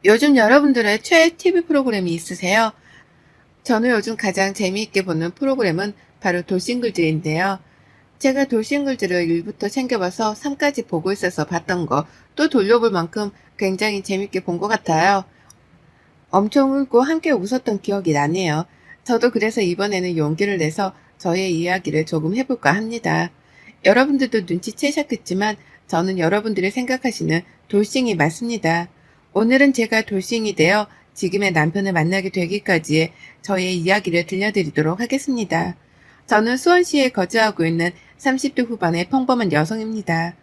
요즘 여러분들의 최애 TV 프로그램이 있으세요? 저는 요즘 가장 재미있게 보는 프로그램은 바로 돌싱글즈인데요. 제가 돌싱글즈를 1부터 챙겨봐서 3까지 보고 있어서 봤던 거 또 돌려볼 만큼 굉장히 재밌게 본 것 같아요. 엄청 울고 함께 웃었던 기억이 나네요. 저도 그래서 이번에는 용기를 내서 저의 이야기를 조금 해볼까 합니다. 여러분들도 눈치채셨겠지만 저는 여러분들이 생각하시는 돌싱이 맞습니다. 오늘은 제가 돌싱이 되어 지금의 남편을 만나게 되기까지의 저의 이야기를 들려드리도록 하겠습니다. 저는 수원시에 거주하고 있는 30대 후반의 평범한 여성입니다.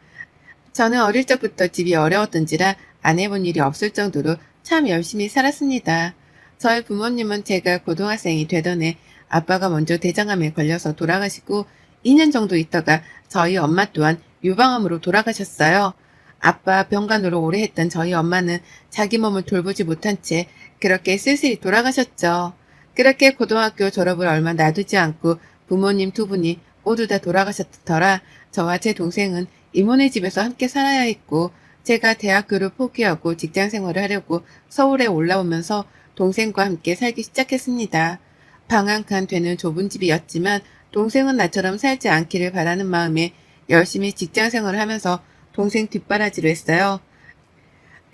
저는 어릴 적부터 집이 어려웠던지라 안 해본 일이 없을 정도로 참 열심히 살았습니다. 저희 부모님은 제가 고등학생이 되던 해 아빠가 먼저 대장암에 걸려서 돌아가시고 2년 정도 있다가 저희 엄마 또한 유방암으로 돌아가셨어요. 아빠 병간호를 오래 했던 저희 엄마는 자기 몸을 돌보지 못한 채 그렇게 쓸쓸히 돌아가셨죠. 그렇게 고등학교 졸업을 얼마 놔두지 않고 부모님 두 분이 모두 다 돌아가셨더라 저와 제 동생은 이모네 집에서 함께 살아야 했고 제가 대학교를 포기하고 직장 생활을 하려고 서울에 올라오면서 동생과 함께 살기 시작했습니다. 방 한 칸 되는 좁은 집이었지만 동생은 나처럼 살지 않기를 바라는 마음에 열심히 직장 생활을 하면서 동생 뒷바라지를 했어요.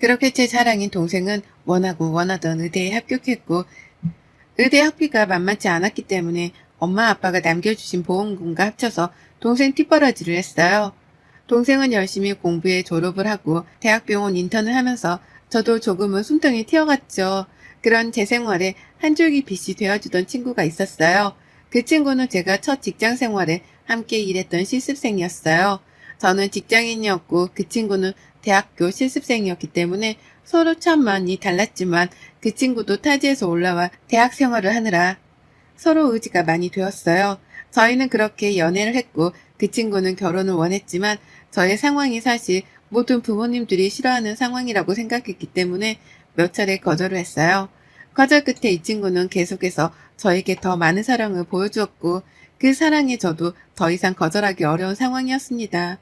그렇게 제 자랑인 동생은 원하고 원하던 의대에 합격했고 의대 학비가 만만치 않았기 때문에 엄마 아빠가 남겨주신 보험금과 합쳐서 동생 뒷바라지를 했어요. 동생은 열심히 공부해 졸업을 하고 대학병원 인턴을 하면서 저도 조금은 숨통이 튀어갔죠. 그런 제 생활에 한 줄기 빛이 되어주던 친구가 있었어요. 그 친구는 제가 첫 직장 생활에 함께 일했던 실습생이었어요. 저는 직장인이었고 그 친구는 대학교 실습생이었기 때문에 서로 참 많이 달랐지만 그 친구도 타지에서 올라와 대학 생활을 하느라 서로 의지가 많이 되었어요. 저희는 그렇게 연애를 했고 그 친구는 결혼을 원했지만 저의 상황이 사실 모든 부모님들이 싫어하는 상황이라고 생각했기 때문에 몇 차례 거절을 했어요. 거절 끝에 이 친구는 계속해서 저에게 더 많은 사랑을 보여주었고 그 사랑에 저도 더 이상 거절하기 어려운 상황이었습니다.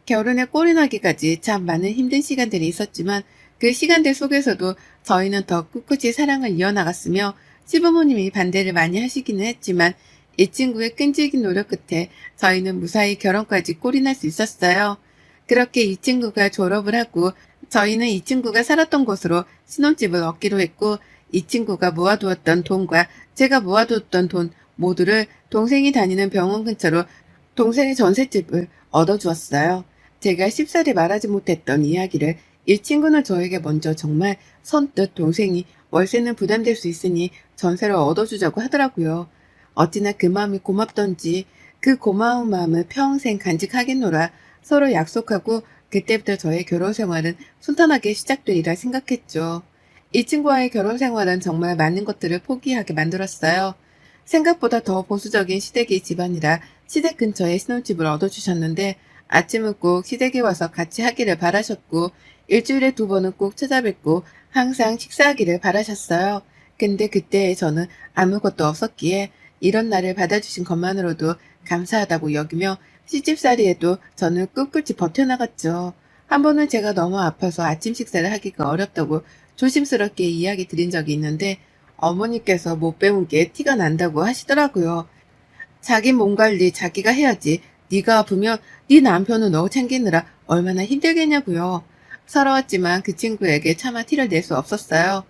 결혼에 꼴이 나기까지 참 많은 힘든 시간들이 있었지만 그 시간들 속에서도 저희는 더 꿋꿋이 사랑을 이어나갔으며 시부모님이 반대를 많이 하시기는 했지만 이 친구의 끈질긴 노력 끝에 저희는 무사히 결혼까지 꼴이 날 수 있었어요. 그렇게 이 친구가 졸업을 하고 저희는 이 친구가 살았던 곳으로 신혼집을 얻기로 했고 이 친구가 모아두었던 돈과 제가 모아두었던 돈 모두를 동생이 다니는 병원 근처로 동생의 전셋집을 얻어주었어요. 제가 쉽사리 말하지 못했던 이야기를 이 친구는 저에게 먼저 정말 선뜻 동생이 월세는 부담될 수 있으니 전세를 얻어주자고 하더라고요. 어찌나 그 마음이 고맙던지 그 고마운 마음을 평생 간직하겠노라 서로 약속하고 그때부터 저의 결혼 생활은 순탄하게 시작되리라 생각했죠. 이 친구와의 결혼 생활은 정말 많은 것들을 포기하게 만들었어요. 생각보다 더 보수적인 시댁의 집안이라 시댁 근처에 신혼집을 얻어주셨는데 아침은 꼭 시댁에 와서 같이 하기를 바라셨고 일주일에 2번은 꼭 찾아뵙고 항상 식사하기를 바라셨어요. 근데 그때 저는 아무것도 없었기에 이런 날을 받아주신 것만으로도 감사하다고 여기며 시집살이에도 저는 꿋꿋이 버텨나갔죠. 한 번은 제가 너무 아파서 아침 식사를 하기가 어렵다고 조심스럽게 이야기 드린 적이 있는데 어머니께서 못 배운 게 티가 난다고 하시더라고요. 자기 몸 관리 자기가 해야지. 네가 아프면 네 남편은 너 챙기느라 얼마나 힘들겠냐고요. 서러웠지만 그 친구에게 차마 티를 낼 수 없었어요.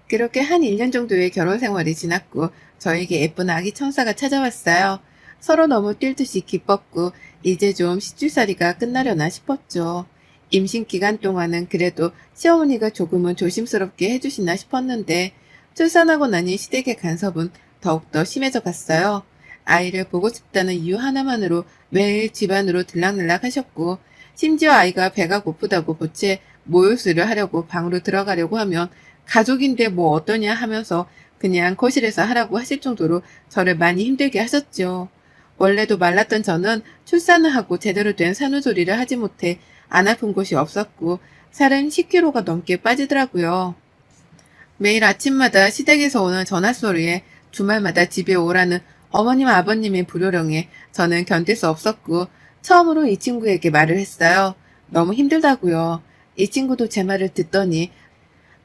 그렇게 한 1년 정도의 결혼 생활이 지났고 저에게 예쁜 아기 천사가 찾아왔어요. 서로 너무 뛸 듯이 기뻤고 이제 좀 시집살이가 끝나려나 싶었죠. 임신 기간 동안은 그래도 시어머니가 조금은 조심스럽게 해주시나 싶었는데 출산하고 나니 시댁의 간섭은 더욱더 심해져 갔어요. 아이를 보고 싶다는 이유 하나만으로 매일 집안으로 들락날락 하셨고 심지어 아이가 배가 고프다고 보채 모유수를 하려고 방으로 들어가려고 하면 가족인데 뭐 어떠냐 하면서 그냥 거실에서 하라고 하실 정도로 저를 많이 힘들게 하셨죠. 원래도 말랐던 저는 출산을 하고 제대로 된 산후조리를 하지 못해 안 아픈 곳이 없었고 살은 10kg가 넘게 빠지더라고요. 매일 아침마다 시댁에서 오는 전화소리에 주말마다 집에 오라는 어머님 아버님의 불효령에 저는 견딜 수 없었고 처음으로 이 친구에게 말을 했어요. 너무 힘들다고요. 이 친구도 제 말을 듣더니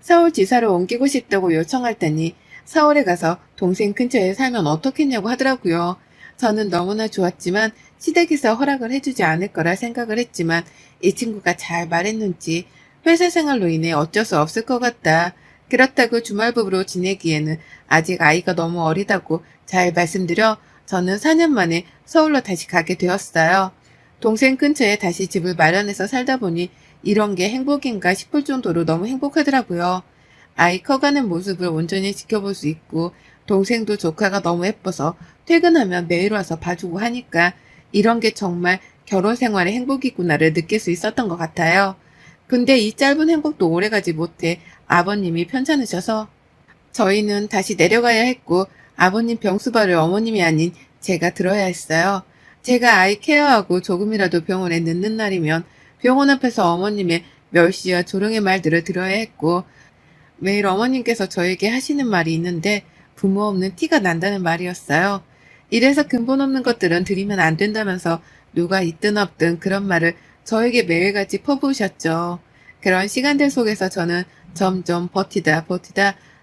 서울 지사로 옮기고 싶다고 요청할 때니 서울에 가서 동생 근처에 살면 어떻겠냐고 하더라고요. 저는 너무나 좋았지만 시댁에서 허락을 해주지 않을 거라 생각을 했지만 이 친구가 잘 말했는지 회사 생활로 인해 어쩔 수 없을 것 같다. 그렇다고 주말부부로 지내기에는 아직 아이가 너무 어리다고 잘 말씀드려 저는 4년 만에 서울로 다시 가게 되었어요. 동생 근처에 다시 집을 마련해서 살다 보니 이런 게 행복인가 싶을 정도로 너무 행복하더라고요. 아이 커가는 모습을 온전히 지켜볼 수 있고 동생도 조카가 너무 예뻐서 퇴근하면 매일 와서 봐주고 하니까 이런 게 정말 결혼 생활의 행복이구나를 느낄 수 있었던 것 같아요. 근데 이 짧은 행복도 오래가지 못해 아버님이 편찮으셔서 저희는 다시 내려가야 했고 아버님 병수발을 어머님이 아닌 제가 들어야 했어요. 제가 아이 케어하고 조금이라도 병원에 늦는 날이면 병원 앞에서 어머님의 멸시와 조롱의 말들을 들어야 했고 매일 어머님께서 저에게 하시는 말이 있는데 부모 없는 티가 난다는 말이었어요. 이래서 근본 없는 것들은 드리면 안 된다면서 누가 있든 없든 그런 말을 저에게 매일같이 퍼부으셨죠. 그런 시간들 속에서 저는 점점 버티다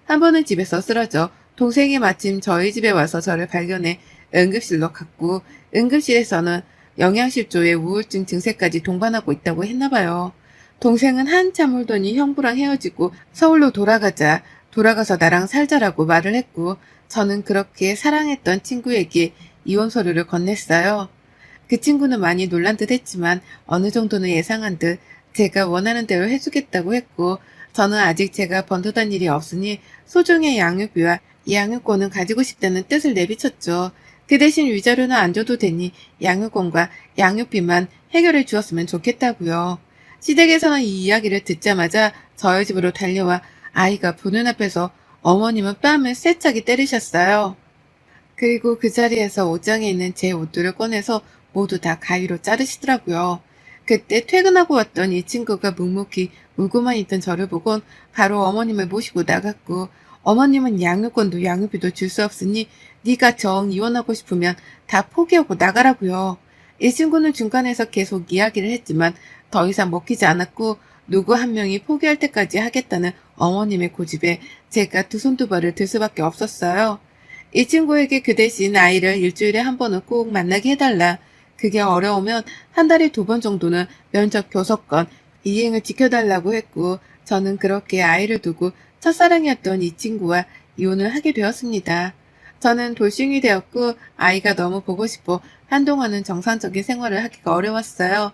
한 번은 집에서 쓰러져 동생이 마침 저희 집에 와서 저를 발견해 응급실로 갔고 응급실에서는 영양실조에 우울증 증세까지 동반하고 있다고 했나봐요. 동생은 한참 울더니 형부랑 헤어지고 서울로 돌아가서 나랑 살자라고 말을 했고 저는 그렇게 사랑했던 친구에게 이혼 서류를 건넸어요. 그 친구는 많이 놀란 듯 했지만 어느 정도는 예상한 듯 제가 원하는 대로 해주겠다고 했고 저는 아직 제가 번듯한 일이 없으니 소중의 양육비와 양육권은 가지고 싶다는 뜻을 내비쳤죠. 그 대신 위자료는 안 줘도 되니 양육권과 양육비만 해결해 주었으면 좋겠다고요. 시댁에서는 이 이야기를 듣자마자 저희 집으로 달려와 아이가 보는 앞에서 어머님은 뺨을 세차게 때리셨어요. 그리고 그 자리에서 옷장에 있는 제 옷들을 꺼내서 모두 다 가위로 자르시더라고요. 그때 퇴근하고 왔던 이 친구가 묵묵히 울고만 있던 저를 보곤 바로 어머님을 모시고 나갔고 어머님은 양육권도 양육비도 줄 수 없으니 네가 정 이혼하고 싶으면 다 포기하고 나가라고요. 이 친구는 중간에서 계속 이야기를 했지만 더 이상 먹히지 않았고 누구 한 명이 포기할 때까지 하겠다는 어머님의 고집에 제가 두 손 두 발을 들 수밖에 없었어요. 이 친구에게 그 대신 아이를 일주일에 한 번은 꼭 만나게 해달라. 그게 어려우면 한 달에 2번 정도는 면접 교섭권 이행을 지켜달라고 했고 저는 그렇게 아이를 두고 첫사랑이었던 이 친구와 이혼을 하게 되었습니다. 저는 돌싱이 되었고 아이가 너무 보고 싶어 한동안은 정상적인 생활을 하기가 어려웠어요.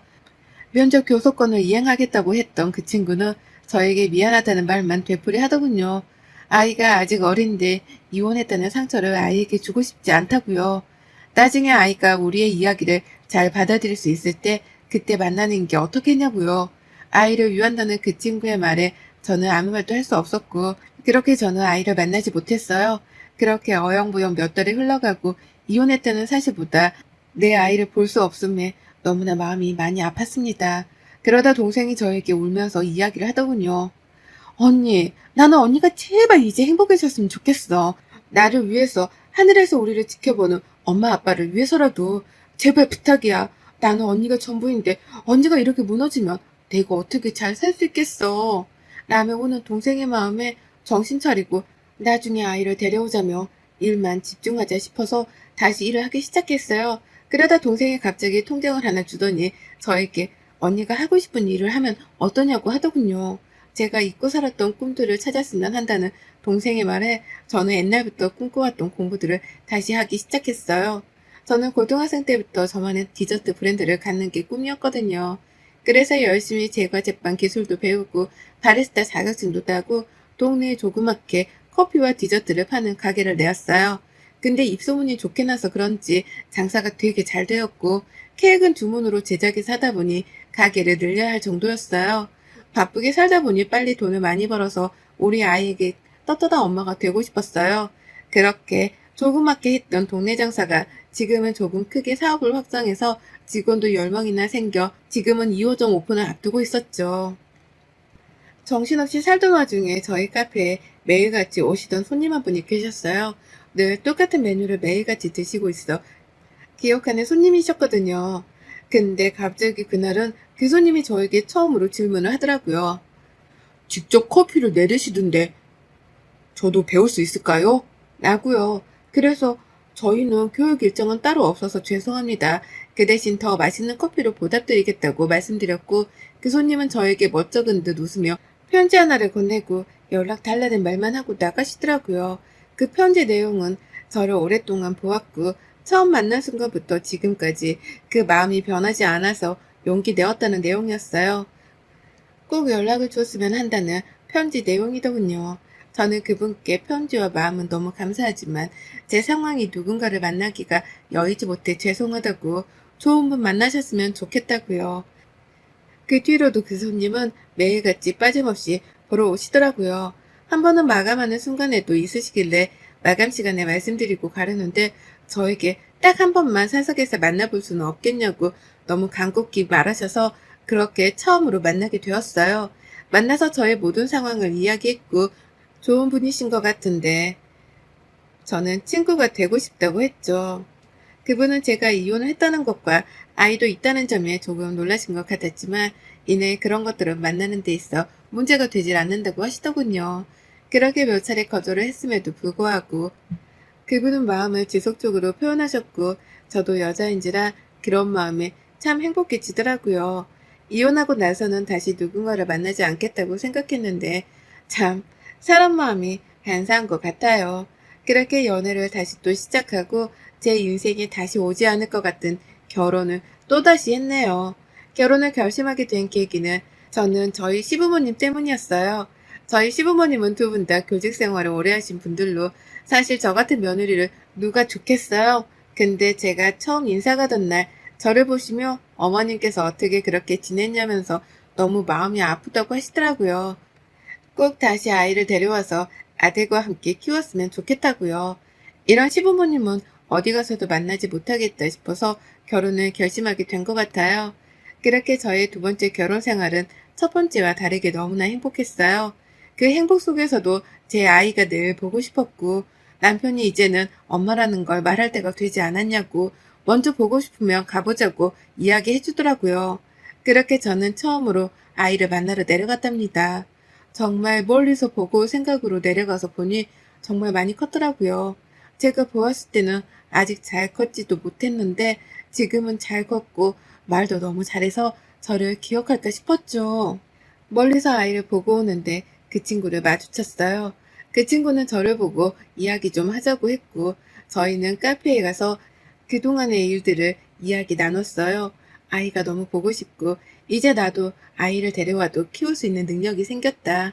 면접 교섭권을 이행하겠다고 했던 그 친구는 저에게 미안하다는 말만 되풀이 하더군요. 아이가 아직 어린데 이혼했다는 상처를 아이에게 주고 싶지 않다고요. 나중에 아이가 우리의 이야기를 잘 받아들일 수 있을 때 그때 만나는 게 어떻겠냐고요. 아이를 위한다는 그 친구의 말에 저는 아무 말도 할 수 없었고 그렇게 저는 아이를 만나지 못했어요. 그렇게 어영부영 몇 달이 흘러가고 이혼했다는 사실보다 내 아이를 볼 수 없음에 너무나 마음이 많이 아팠습니다. 그러다 동생이 저에게 울면서 이야기를 하더군요. 언니, 나는 언니가 제발 이제 행복해졌으면 좋겠어. 나를 위해서 하늘에서 우리를 지켜보는 엄마 아빠를 위해서라도 제발 부탁이야. 나는 언니가 전부인데 언니가 이렇게 무너지면 내가 어떻게 잘 살 수 있겠어. 라며 우는 동생의 마음에 정신 차리고 나중에 아이를 데려오자며 일만 집중하자 싶어서 다시 일을 하기 시작했어요. 그러다 동생이 갑자기 통장을 하나 주더니 저에게 언니가 하고 싶은 일을 하면 어떠냐고 하더군요. 제가 잊고 살았던 꿈들을 찾았으면 한다는 동생의 말에 저는 옛날부터 꿈꿔왔던 공부들을 다시 하기 시작했어요. 저는 고등학생 때부터 저만의 디저트 브랜드를 갖는 게 꿈이었거든요. 그래서 열심히 제과 제빵 기술도 배우고 바리스타 자격증도 따고 동네에 조그맣게 커피와 디저트를 파는 가게를 내었어요. 근데 입소문이 좋게 나서 그런지 장사가 되게 잘 되었고 케이크는 주문으로 제작해서 하다 보니 가게를 늘려야 할 정도였어요. 바쁘게 살다 보니 빨리 돈을 많이 벌어서 우리 아이에게 떳떳한 엄마가 되고 싶었어요. 그렇게 조그맣게 했던 동네 장사가 지금은 조금 크게 사업을 확장해서 직원도 10명이나 생겨 지금은 2호점 오픈을 앞두고 있었죠. 정신없이 살던 와중에 저희 카페에 매일같이 오시던 손님 한 분이 계셨어요. 늘 똑같은 메뉴를 매일같이 드시고 있어 기억하는 손님이셨거든요. 근데 갑자기 그날은 그 손님이 저에게 처음으로 질문을 하더라고요. 직접 커피를 내리시던데 저도 배울 수 있을까요? 라고요. 그래서 저희는 교육 일정은 따로 없어서 죄송합니다. 그 대신 더 맛있는 커피로 보답드리겠다고 말씀드렸고 그 손님은 저에게 멋쩍은 듯 웃으며 편지 하나를 건네고 연락 달라는 말만 하고 나가시더라고요. 그 편지 내용은 저를 오랫동안 보았고 처음 만난 순간부터 지금까지 그 마음이 변하지 않아서 용기 내었다는 내용이었어요. 꼭 연락을 줬으면 한다는 편지 내용이더군요. 저는 그분께 편지와 마음은 너무 감사하지만 제 상황이 누군가를 만나기가 여의지 못해 죄송하다고 좋은 분 만나셨으면 좋겠다고요. 그 뒤로도 그 손님은 매일같이 빠짐없이 보러 오시더라고요. 한 번은 마감하는 순간에도 있으시길래 마감 시간에 말씀드리고 가려는데 저에게 딱 한 번만 사석에서 만나볼 수는 없겠냐고 너무 간곡히 말하셔서 그렇게 처음으로 만나게 되었어요. 만나서 저의 모든 상황을 이야기했고 좋은 분이신 것 같은데 저는 친구가 되고 싶다고 했죠. 그분은 제가 이혼을 했다는 것과 아이도 있다는 점에 조금 놀라신 것 같았지만 이내 그런 것들은 만나는 데 있어 문제가 되질 않는다고 하시더군요. 그렇게 몇 차례 거절을 했음에도 불구하고 그분은 마음을 지속적으로 표현하셨고 저도 여자인지라 그런 마음에 참 행복해지더라고요. 이혼하고 나서는 다시 누군가를 만나지 않겠다고 생각했는데 참 사람 마음이 간사한 것 같아요. 그렇게 연애를 다시 또 시작하고 제 인생에 다시 오지 않을 것 같은 결혼을 또다시 했네요. 결혼을 결심하게 된 계기는 저는 저희 시부모님 때문이었어요. 저희 시부모님은 두 분 다 교직 생활을 오래 하신 분들로 사실 저 같은 며느리를 누가 좋겠어요? 근데 제가 처음 인사 가던 날 저를 보시며 어머님께서 어떻게 그렇게 지냈냐면서 너무 마음이 아프다고 하시더라고요. 꼭 다시 아이를 데려와서 아들과 함께 키웠으면 좋겠다고요. 이런 시부모님은 어디 가서도 만나지 못하겠다 싶어서 결혼을 결심하게 된 것 같아요. 그렇게 저의 두 번째 결혼 생활은 첫 번째와 다르게 너무나 행복했어요. 그 행복 속에서도 제 아이가 늘 보고 싶었고 남편이 이제는 엄마라는 걸 말할 때가 되지 않았냐고 먼저 보고 싶으면 가보자고 이야기해 주더라고요. 그렇게 저는 처음으로 아이를 만나러 내려갔답니다. 정말 멀리서 보고 생각으로 내려가서 보니 정말 많이 컸더라고요. 제가 보았을 때는 아직 잘 컸지도 못했는데 지금은 잘 컸고 말도 너무 잘해서 저를 기억할까 싶었죠. 멀리서 아이를 보고 오는데 그 친구를 마주쳤어요. 그 친구는 저를 보고 이야기 좀 하자고 했고 저희는 카페에 가서 그동안의 일들을 이야기 나눴어요. 아이가 너무 보고 싶고 이제 나도 아이를 데려와도 키울 수 있는 능력이 생겼다.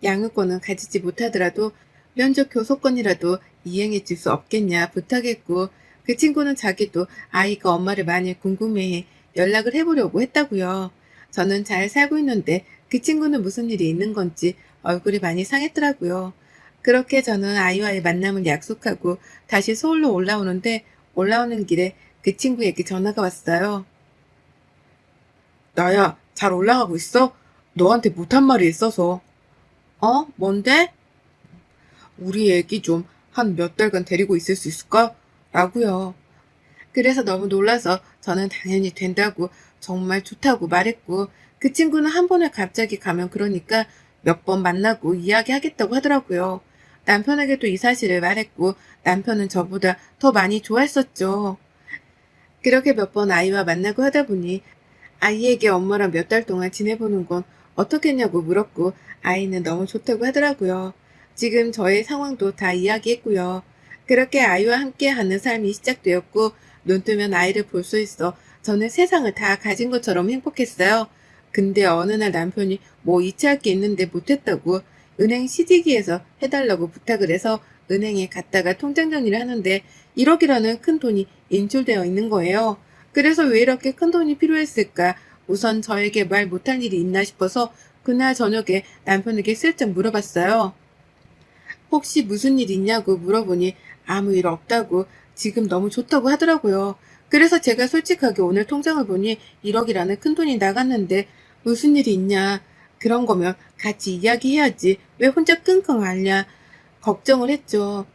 양육권은 가지지 못하더라도 면접 교섭권이라도 이행해 줄 수 없겠냐 부탁했고 그 친구는 자기도 아이가 엄마를 많이 궁금해해 연락을 해보려고 했다고요. 저는 잘 살고 있는데 그 친구는 무슨 일이 있는 건지 얼굴이 많이 상했더라고요. 그렇게 저는 아이와의 만남을 약속하고 다시 서울로 올라오는데 올라오는 길에 그 친구에게 전화가 왔어요. 나야, 잘 올라가고 있어? 너한테 못한 말이 있어서. 뭔데? 우리 애기 좀 한 몇 달간 데리고 있을 수 있을까? 라고요. 그래서 너무 놀라서 저는 당연히 된다고 정말 좋다고 말했고 그 친구는 한 번에 갑자기 가면 그러니까 몇 번 만나고 이야기하겠다고 하더라고요. 남편에게도 이 사실을 말했고 남편은 저보다 더 많이 좋아했었죠. 그렇게 몇 번 아이와 만나고 하다 보니 아이에게 엄마랑 몇 달 동안 지내보는 건 어떻겠냐고 물었고 아이는 너무 좋다고 하더라고요. 지금 저의 상황도 다 이야기했고요. 그렇게 아이와 함께하는 삶이 시작되었고 눈 뜨면 아이를 볼 수 있어 저는 세상을 다 가진 것처럼 행복했어요. 근데 어느 날 남편이 뭐 이체할 게 있는데 못했다고 은행 CD기에서 해달라고 부탁을 해서 은행에 갔다가 통장 정리를 하는데 1억이라는 큰 돈이 인출되어 있는 거예요. 그래서 왜 이렇게 큰 돈이 필요했을까? 우선 저에게 말 못할 일이 있나 싶어서 그날 저녁에 남편에게 슬쩍 물어봤어요. 혹시 무슨 일 있냐고 물어보니 아무 일 없다고 지금 너무 좋다고 하더라고요. 그래서 제가 솔직하게 오늘 통장을 보니 1억이라는 큰 돈이 나갔는데 무슨 일이 있냐. 그런 거면 같이 이야기해야지. 왜 혼자 끙끙 앓냐. 걱정을 했죠.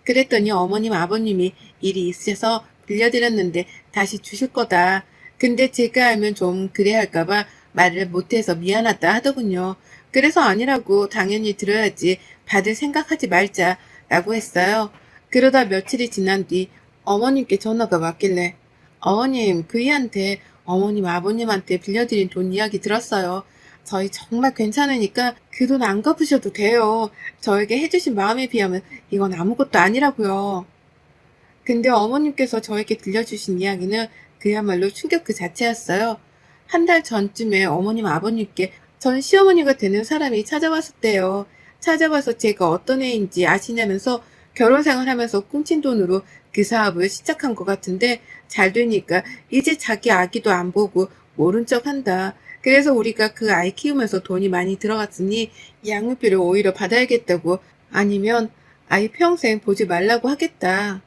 그랬더니 어머님 아버님이 일이 있으셔서 빌려드렸는데 다시 주실 거다. 근데 제가 알면 좀 그래 할까봐 말을 못해서 미안하다 하더군요. 그래서 아니라고 당연히 들어야지 받을 생각하지 말자라고 했어요. 그러다 며칠이 지난 뒤 어머님께 전화가 왔길래 어머님 그이한테 어머님 아버님한테 빌려드린 돈 이야기 들었어요. 저희 정말 괜찮으니까 그 돈 안 갚으셔도 돼요. 저에게 해주신 마음에 비하면 이건 아무것도 아니라고요. 근데 어머님께서 저에게 들려주신 이야기는 그야말로 충격 그 자체였어요. 한 달 전쯤에 어머님 아버님께 전 시어머니가 되는 사람이 찾아왔었대요. 찾아와서 제가 어떤 애인지 아시냐면서 결혼 생활하면서 꿍친 돈으로 그 사업을 시작한 것 같은데 잘 되니까 이제 자기 아기도 안 보고 모른 척 한다. 그래서 우리가 그 아이 키우면서 돈이 많이 들어갔으니 양육비를 오히려 받아야겠다고 아니면 아이 평생 보지 말라고 하겠다.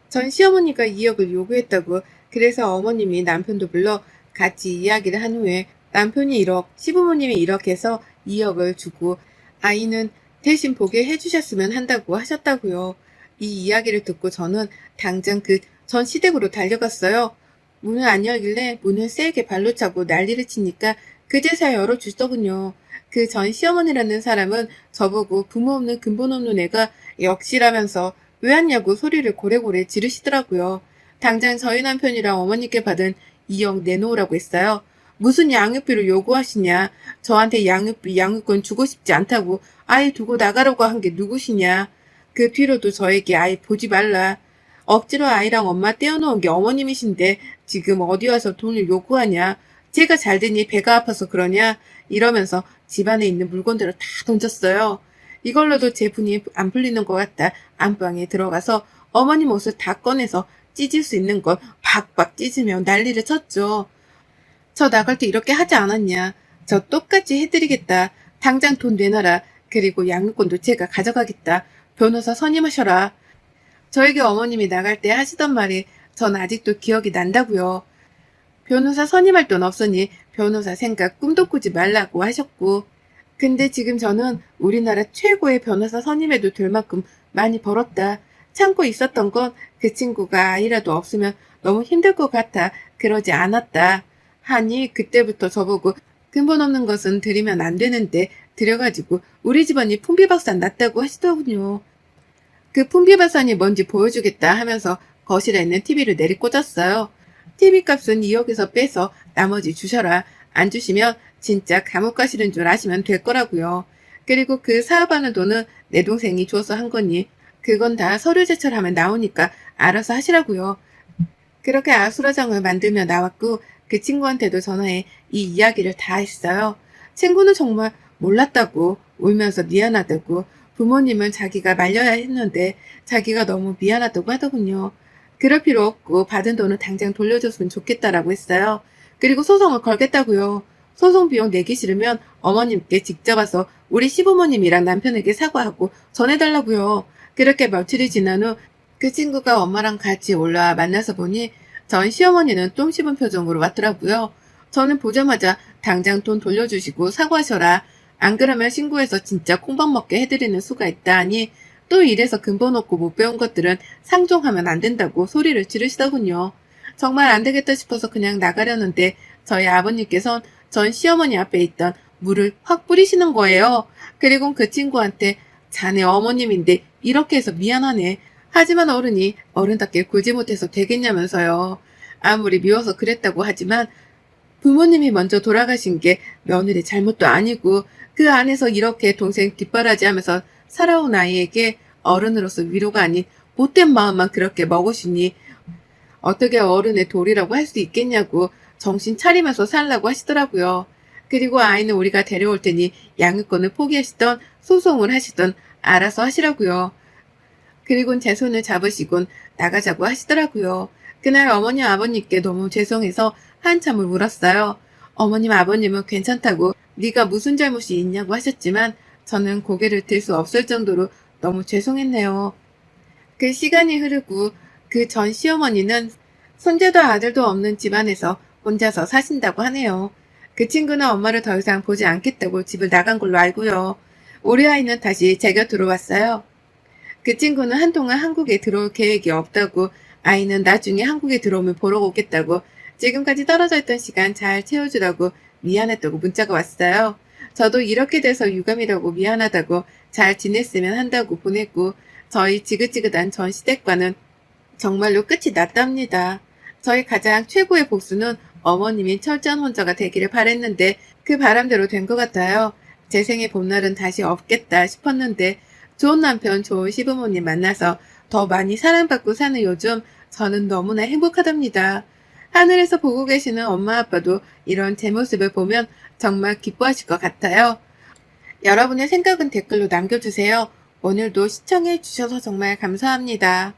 전 시어머니가 2억을 요구했다고 그래서 어머님이 남편도 불러 같이 이야기를 한 후에 남편이 1억, 시부모님이 1억 해서 2억을 주고 아이는 대신 보게 해주셨으면 한다고 하셨다고요. 이 이야기를 듣고 저는 당장 그 전 시댁으로 달려갔어요. 문을 안 열길래 문을 세게 발로 차고 난리를 치니까 그제서야 열어주더군요. 그 전 시어머니라는 사람은 저보고 부모 없는 근본 없는 애가 역시라면서 왜 왔냐고 소리를 고래고래 지르시더라고요. 당장 저희 남편이랑 어머니께 받은 2억 내놓으라고 했어요. 무슨 양육비를 요구하시냐. 저한테 양육비, 양육권 주고 싶지 않다고 아이 두고 나가라고 한 게 누구시냐. 그 뒤로도 저에게 아이 보지 말라. 억지로 아이랑 엄마 떼어놓은 게 어머님이신데 지금 어디 와서 돈을 요구하냐. 제가 잘 되니 배가 아파서 그러냐. 이러면서 집안에 있는 물건들을 다 던졌어요. 이걸로도 제 분이 안 풀리는 것 같다. 안방에 들어가서 어머님 옷을 다 꺼내서 찢을 수 있는 걸 박박 찢으며 난리를 쳤죠. 저 나갈 때 이렇게 하지 않았냐. 저 똑같이 해드리겠다. 당장 돈 내놔라. 그리고 양육권도 제가 가져가겠다. 변호사 선임하셔라. 저에게 어머님이 나갈 때 하시던 말이 전 아직도 기억이 난다고요. 변호사 선임할 돈 없으니 변호사 생각 꿈도 꾸지 말라고 하셨고 근데 지금 저는 우리나라 최고의 변호사 선임해도 될 만큼 많이 벌었다. 참고 있었던 건 그 친구가 아이라도 없으면 너무 힘들 것 같아 그러지 않았다. 하니 그때부터 저보고 근본 없는 것은 드리면 안 되는데 드려가지고 우리 집안이 풍비박산 났다고 하시더군요. 그 풍비박산이 뭔지 보여주겠다 하면서 거실에 있는 TV를 내리꽂았어요. TV 값은 2억에서 빼서 나머지 주셔라. 안 주시면 진짜 감옥 가시는 줄 아시면 될 거라고요. 그리고 그 사업하는 돈은 내 동생이 줘서 한 거니 그건 다 서류 제출하면 나오니까 알아서 하시라고요. 그렇게 아수라장을 만들며 나왔고 그 친구한테도 전화해 이 이야기를 다 했어요. 친구는 정말 몰랐다고 울면서 미안하다고 부모님은 자기가 말려야 했는데 자기가 너무 미안하다고 하더군요. 그럴 필요 없고 받은 돈은 당장 돌려줬으면 좋겠다라고 했어요. 그리고 소송을 걸겠다고요. 소송 비용 내기 싫으면 어머님께 직접 와서 우리 시부모님이랑 남편에게 사과하고 전해달라고요. 그렇게 며칠이 지난 후 그 친구가 엄마랑 같이 올라와 만나서 보니 전 시어머니는 똥 씹은 표정으로 왔더라고요. 저는 보자마자 당장 돈 돌려주시고 사과하셔라. 안 그러면 신고해서 진짜 콩밥 먹게 해드리는 수가 있다 하니 또 이래서 근본 없고 못 배운 것들은 상종하면 안 된다고 소리를 지르시더군요. 정말 안 되겠다 싶어서 그냥 나가려는데 저희 아버님께선 전 시어머니 앞에 있던 물을 확 뿌리시는 거예요. 그리고 그 친구한테 자네 어머님인데 이렇게 해서 미안하네. 하지만 어른이 어른답게 굴지 못해서 되겠냐면서요. 아무리 미워서 그랬다고 하지만 부모님이 먼저 돌아가신 게 며느리 잘못도 아니고 그 안에서 이렇게 동생 뒷바라지하면서 살아온 아이에게 어른으로서 위로가 아닌 못된 마음만 그렇게 먹으시니 어떻게 어른의 도리라고 할 수 있겠냐고 정신 차리면서 살라고 하시더라고요. 그리고 아이는 우리가 데려올 테니 양육권을 포기하시던 소송을 하시던 알아서 하시라고요. 그리곤 제 손을 잡으시곤 나가자고 하시더라고요. 그날 어머니 아버님께 너무 죄송해서 한참을 울었어요. 어머님 아버님은 괜찮다고 네가 무슨 잘못이 있냐고 하셨지만 저는 고개를 들 수 없을 정도로 너무 죄송했네요. 그 시간이 흐르고 그 전 시어머니는 손자도 아들도 없는 집안에서 혼자서 사신다고 하네요. 그 친구는 엄마를 더 이상 보지 않겠다고 집을 나간 걸로 알고요. 우리 아이는 다시 제 곁으로 왔어요. 그 친구는 한동안 한국에 들어올 계획이 없다고 아이는 나중에 한국에 들어오면 보러 오겠다고 지금까지 떨어져 있던 시간 잘 채워주라고 미안했다고 문자가 왔어요. 저도 이렇게 돼서 유감이라고 미안하다고 잘 지냈으면 한다고 보냈고 저희 지긋지긋한 전 시댁과는 정말로 끝이 났답니다. 저희 가장 최고의 복수는 어머님이 철저한 혼자가 되기를 바랬는데 그 바람대로 된 것 같아요. 제 생의 봄날은 다시 없겠다 싶었는데 좋은 남편, 좋은 시부모님 만나서 더 많이 사랑받고 사는 요즘 저는 너무나 행복하답니다. 하늘에서 보고 계시는 엄마 아빠도 이런 제 모습을 보면 정말 기뻐하실 것 같아요. 여러분의 생각은 댓글로 남겨주세요. 오늘도 시청해 주셔서 정말 감사합니다.